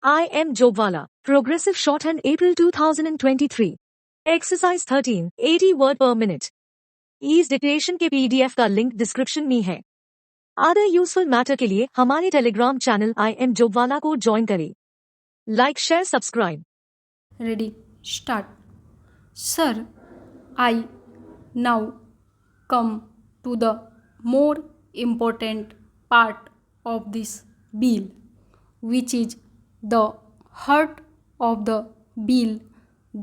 I am Jobwala. Progressive Shorthand April 2023. Exercise 13. 80 word per minute. इस dictation के PDF का link description में है. अदर यूजफुल मैटर के लिए हमारे Telegram channel I am Jobwala को ज्वाइन करें. Like share subscribe. Ready, start. Sir, I now come to the more important part of this bill, which is the heart of the bill,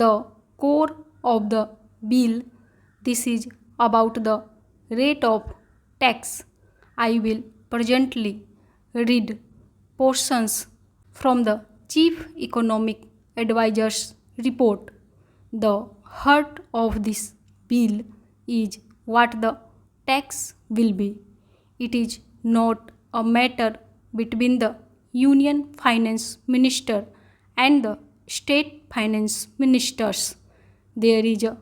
the core of the bill. This is about the rate of tax. I will presently read portions from the Chief Economic Advisor's report. The heart of this bill is what the tax will be. It is not a matter between the Union Finance Minister and the State Finance Ministers. There is a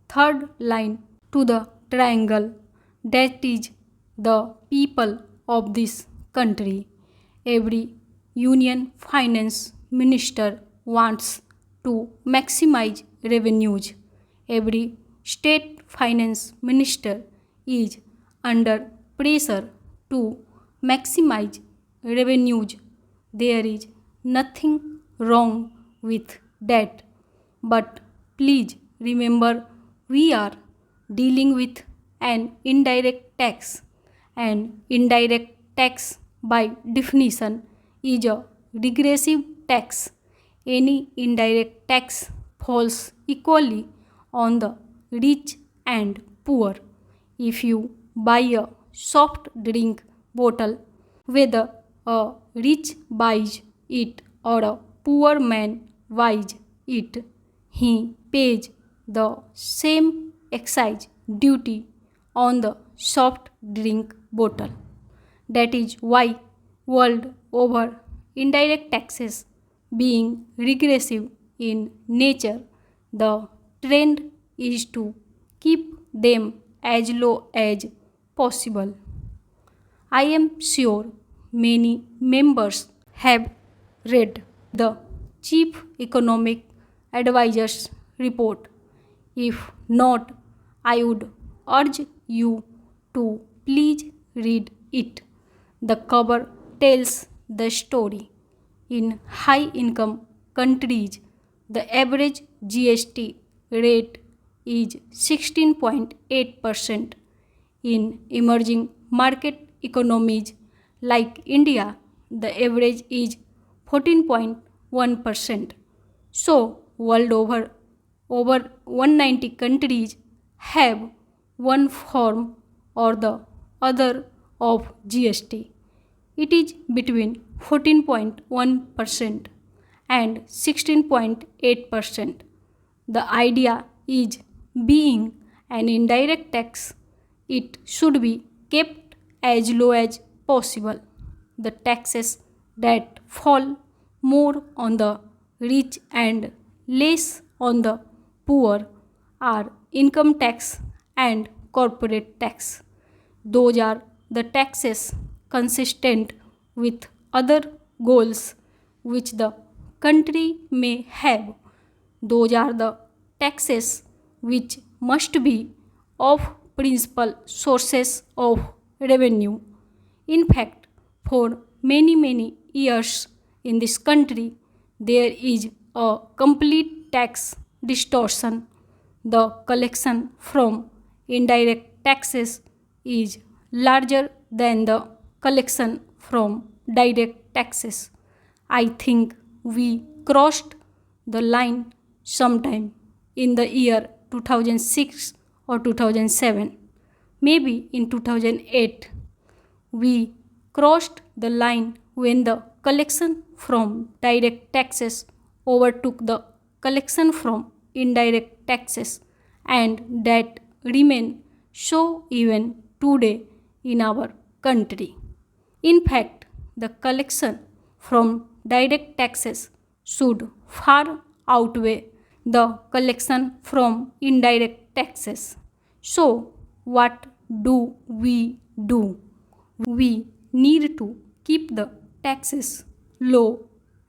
third line to the triangle, that is the people of this country. Every Union Finance Minister wants to maximize revenues. Every State Finance Minister is under pressure to maximize revenues. There is nothing wrong with that. But please remember, we are dealing with an indirect tax. An indirect tax, by definition, is a regressive tax. Any indirect tax falls equally on the rich and poor. If you buy a soft drink bottle, whether a rich buys it or a poor man buys it, he pays the same excise duty on the soft drink bottle. That is why, world over, indirect taxes being regressive in nature, the trend is to keep them as low as possible. I am sure many members have read the Chief Economic Advisor's report. If not, I would urge you to please read it. The cover tells the story. In high-income countries, the average GST rate is 16.8%. In emerging market economies like India, the average is 14.1%. So, world over 190 countries have one form or the other of GST. It is between 14.1% and 16.8%. The idea is, being an indirect tax, it should be kept as low as possible. The taxes that fall more on the rich and less on the poor are income tax and corporate tax. Those are the taxes consistent with other goals which the country may have. Those are the taxes which must be of principal sources of revenue. In fact, for many years in this country, there is a complete tax distortion. The collection from indirect taxes is larger than the collection from direct taxes. I think we crossed the line sometime in the year 2006 or 2007, maybe in 2008. We crossed the line when the collection from direct taxes overtook the collection from indirect taxes, and that remain so even today in our country. In fact, the collection from direct taxes should far outweigh the collection from indirect taxes. So, what do? We need to keep the taxes low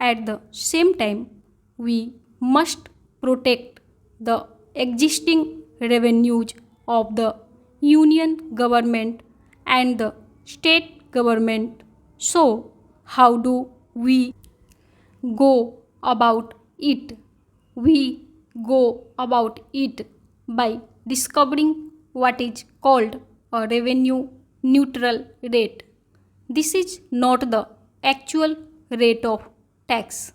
At the same time, we must protect the existing revenues of the union government and the state government. So, how do we go about it? We go about it by discovering what is called a revenue neutral rate. This is not the actual rate of tax.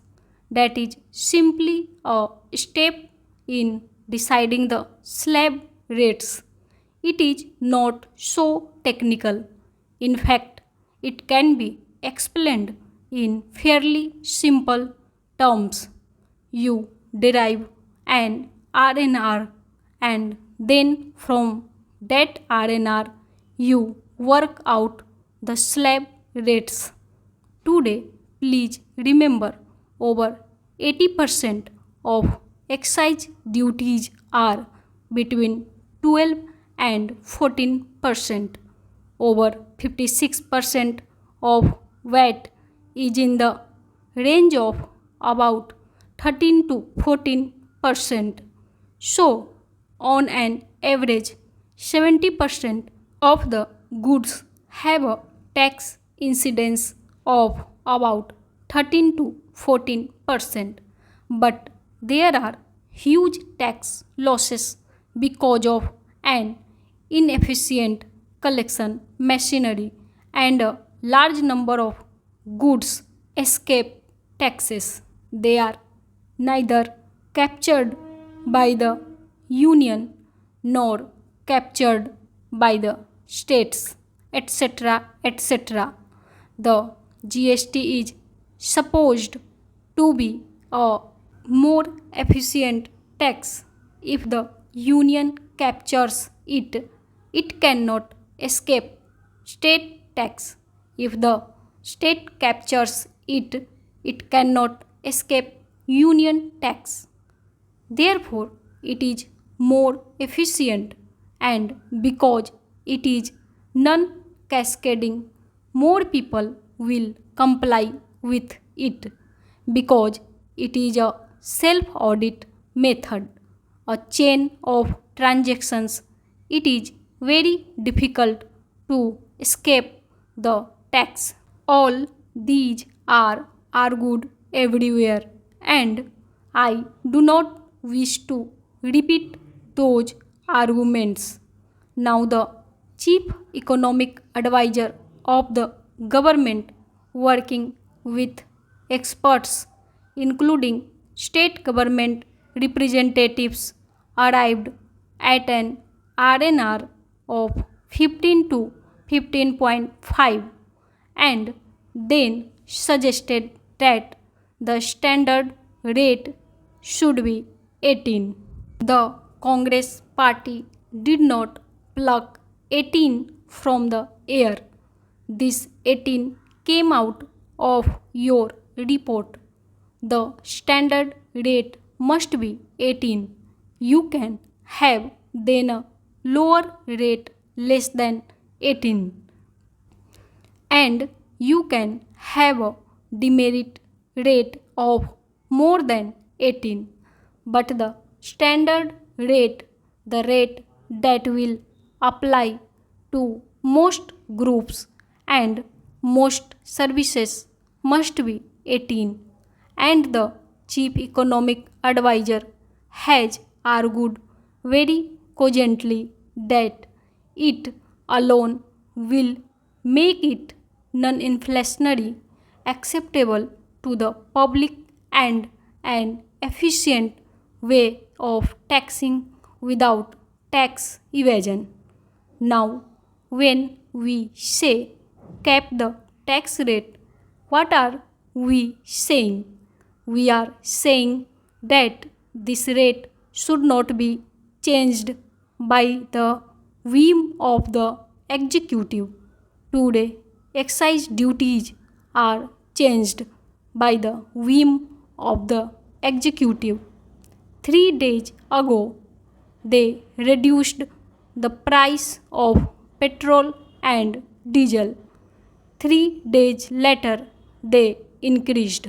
That is simply a step in deciding the slab rates. It is not so technical. In fact, it can be explained in fairly simple terms. You derive an RNR and then from that RNR you work out the slab rates. Today, please remember over 80% of excise duties are between 12 and 14%. Over 56% of VAT is in the range of about 13 to 14%. So, on an average, 70% of the goods have a tax incidence of about 13 to 14%. But there are huge tax losses because of an inefficient collection machinery and a large number of goods escape taxes. They are neither captured by the union nor captured by the states, etc. etc. The GST is supposed to be a more efficient tax. If the union captures it, it cannot escape state tax. If the state captures it, it cannot escape union tax. Therefore, it is more efficient, and because it is non cascading, more people will comply with it. Because it is a self audit method, a chain of transactions, it is very difficult to escape the tax. All these are argued everywhere, and I do not wish to repeat those arguments. Now, the chief economic advisor of the government, working with experts, including state government representatives, arrived at an RNR of 15 to 15.5 and then suggested that the standard rate should be 18. The Congress party did not pluck 18 from the air. This 18 came out of your report. The standard rate must be 18. You can have then a lower rate less than 18, and you can have a demerit rate of more than 18. But the standard rate, the rate that will apply to most groups and most services, must be 18. And the chief economic advisor has argued very cogently that it alone will make it non-inflationary, acceptable to the public, and an efficient way of taxing without tax evasion. Now, when we say cap the tax rate, what are we saying? We are saying that this rate should not be changed by the whim of the executive. Today, excise duties are changed by the whim of the executive. 3 days ago, they reduced the price of petrol and diesel. 3 days later, they increased.